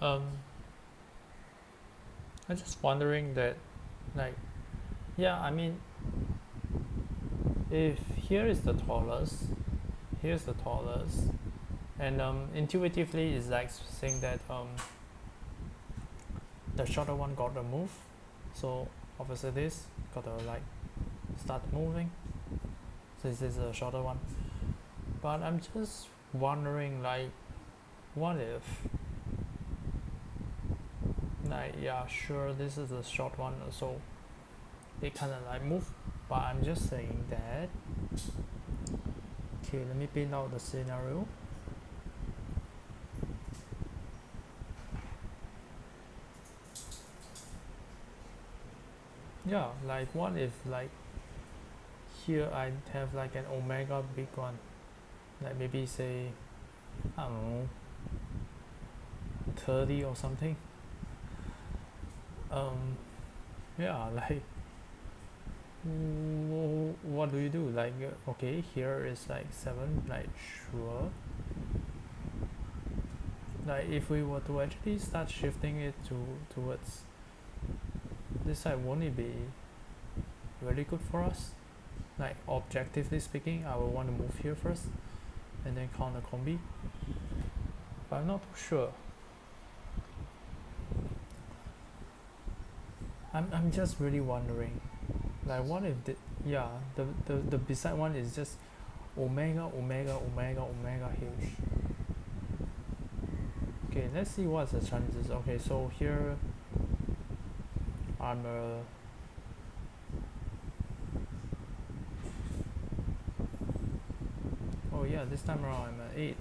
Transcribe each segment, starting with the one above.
Um, I'm just wondering that, like, yeah, I mean, if here is the tallest, here's the tallest, and intuitively it's like saying that the shorter one got to move, so obviously this got to like start moving. So this is a shorter one, but I'm just wondering, like, what if, like, yeah, sure, this is a short one, so it kind of like move, but I'm just saying that, okay, let me paint out the scenario. Yeah, like what if, like, here I have like an omega big one, like maybe say, I don't know, 30 or something. Yeah, like, what do you do? Like, okay, here is like 7, like, sure. Like, if we were to actually start shifting it towards this side, won't it be really good for us? Like, objectively speaking, I will want to move here first and then count the combi, but I'm not too sure. I'm just really wondering, like, what if the beside one is just omega omega omega omega huge. Okay, let's see what's the chances. Okay, so here I'm oh yeah, this time around I'm at 8,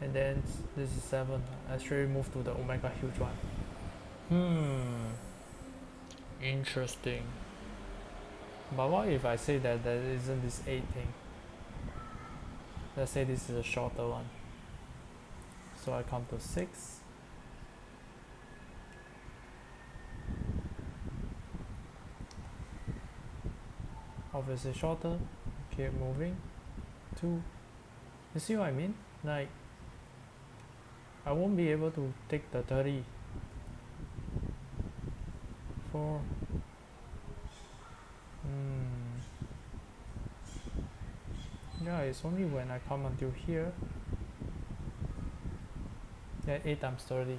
and then this is 7. I should move to the omega huge one. Interesting. But what if I say that there isn't this 8 thing? Let's say this is a shorter one. So I count to 6. Obviously shorter. Keep moving. 2. You see what I mean? Like, I won't be able to take the 30. 4. Yeah, it's only when I come until here. Yeah, 8 times 30.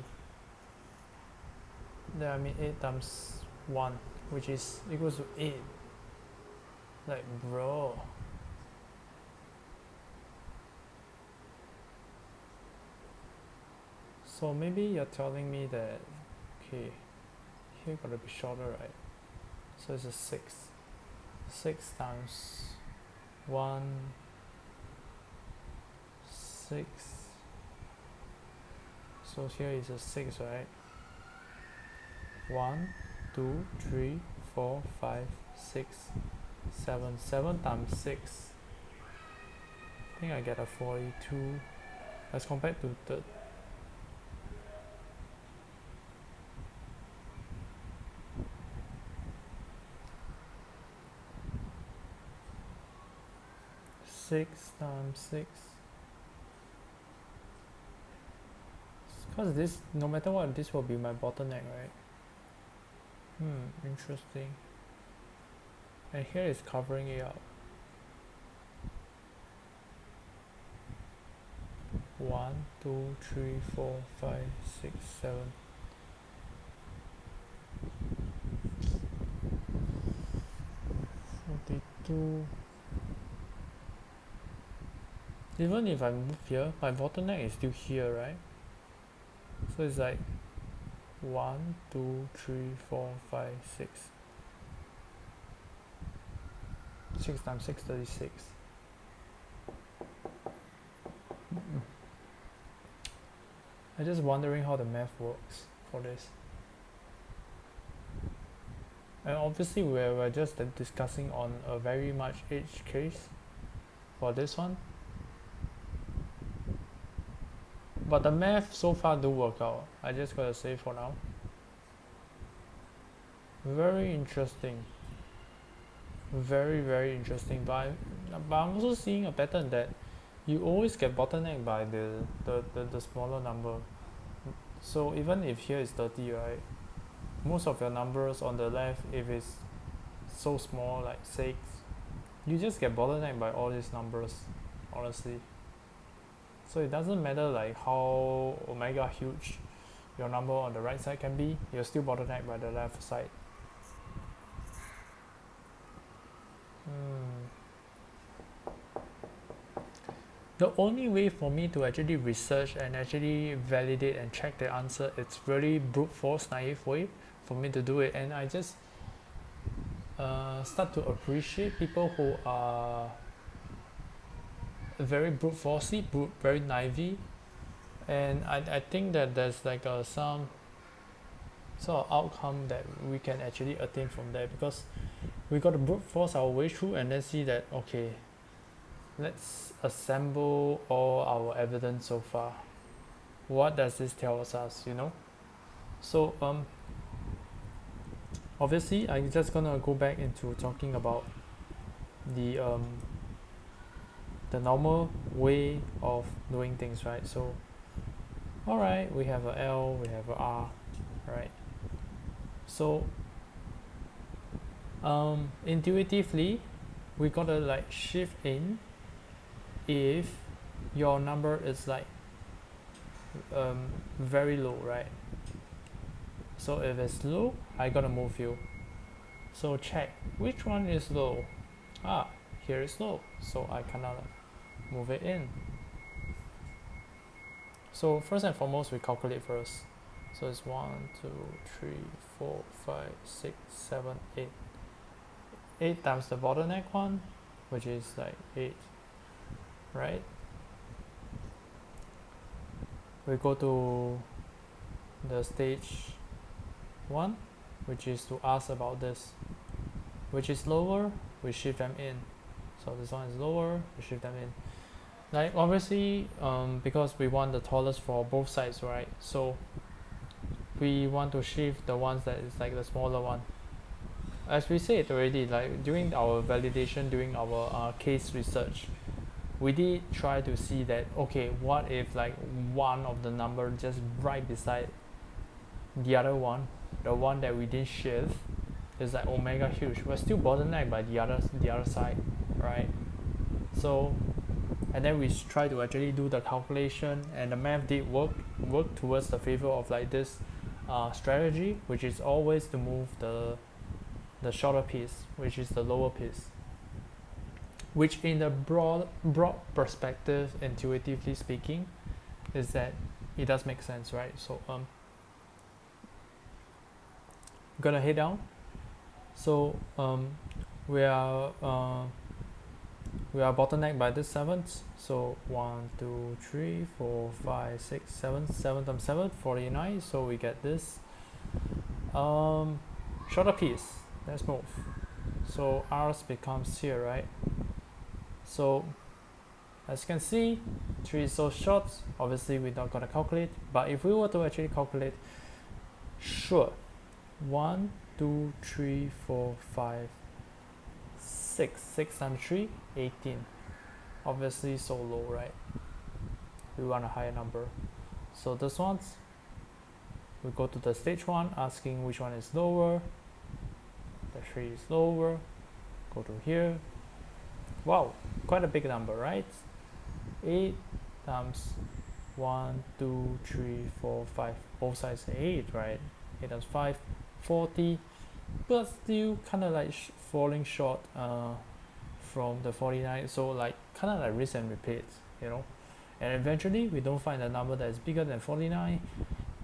Yeah, I mean 8 times 1, which is equals to 8. Like, bro. So maybe you're telling me that, okay, here gotta be shorter, right? So it's a 6. 6 times 1, 6. So here is a 6, right? 1, 2, 3, 4, 5, 6, 7. 7 times 6. I think I get a 42 as compared to the 6 times 6. Because this, no matter what, this will be my bottleneck, right? Interesting. And here is covering it up. 1, 2, 3, 4, 5, 6, 7. Even if I move here, my bottleneck is still here, right? So it's like 1, 2, 3, 4, 5, 6. 6 times 6, 36. I'm just wondering how the math works for this. And obviously we're just discussing on a very much edge case for this one. But the math so far do work out. I just gotta say for now. Very interesting. Very, very interesting. But I'm also seeing a pattern that you always get bottlenecked by the smaller number. So even if here is 30, right, most of your numbers on the left, if it's so small like 6, you just get bottlenecked by all these numbers, honestly. So it doesn't matter like how omega huge your number on the right side can be, you're still bottlenecked by the left side. The only way for me to actually research and actually validate and check the answer, it's really brute force naive way for me to do it, and I just start to appreciate people who are very brute forcey, very naive, and I think that there's like some sort of outcome that we can actually attain from there, because we got to brute force our way through and then see that, okay, let's assemble all our evidence so far. What does this tell us, you know? So obviously I'm just gonna go back into talking about the normal way of doing things, right? So alright, we have a L, we have a R, right? So intuitively we gotta like shift in if your number is like very low, right? So if it's low, I gotta move you. So check which one is low. Here is low, so I cannot move it in. So first and foremost, we calculate first. So it's 1, 2, 3, 4, 5, 6, 7, 8. 8 times the bottleneck one, which is like 8, right? We go to the stage 1, which is to ask about this. Which is lower, we shift them in. So this one is lower, we shift them in. Like obviously, because we want the tallest for both sides, right? So we want to shift the ones that is like the smaller one. As we said already, like during our validation, during our case research, we did try to see that, okay, what if like one of the number just right beside the other one, the one that we didn't shift, is like omega huge. We're still bottlenecked by the other side, right? So, and then we try to actually do the calculation, and the math did work towards the favor of like this strategy, which is always to move the shorter piece, which is the lower piece, which in the broad perspective, intuitively speaking, is that it does make sense, right? So I'm gonna head down. So we are bottlenecked by this 7th. So 1, 2, 3, 4, 5, 6, 7. 7 times 7, 49. So we get this shorter piece. Let's move. So ours becomes here, right? So as you can see, 3 is so short. Obviously we're not gonna calculate, but if we were to actually calculate, sure, 1, 2, 3, 4, 5, 6. 6 times 3, 18. Obviously so low, right? We want a higher number. So this one's, we go to the stage 1, asking which one is lower. The 3 is lower. Go to here. Wow, quite a big number, right? 8 times 1, 2, 3, 4, 5. Both sides 8, right? 8 times 5, 40. But still kind of like falling short from the 49. So like kind of like rinse and repeat, you know? And eventually we don't find a number that is bigger than 49.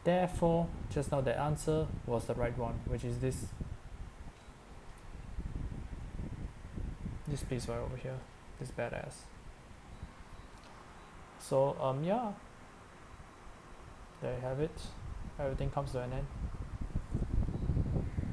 Therefore, just now the answer was the right one, which is this piece right over here, this badass. So yeah, there you have it. Everything comes to an end.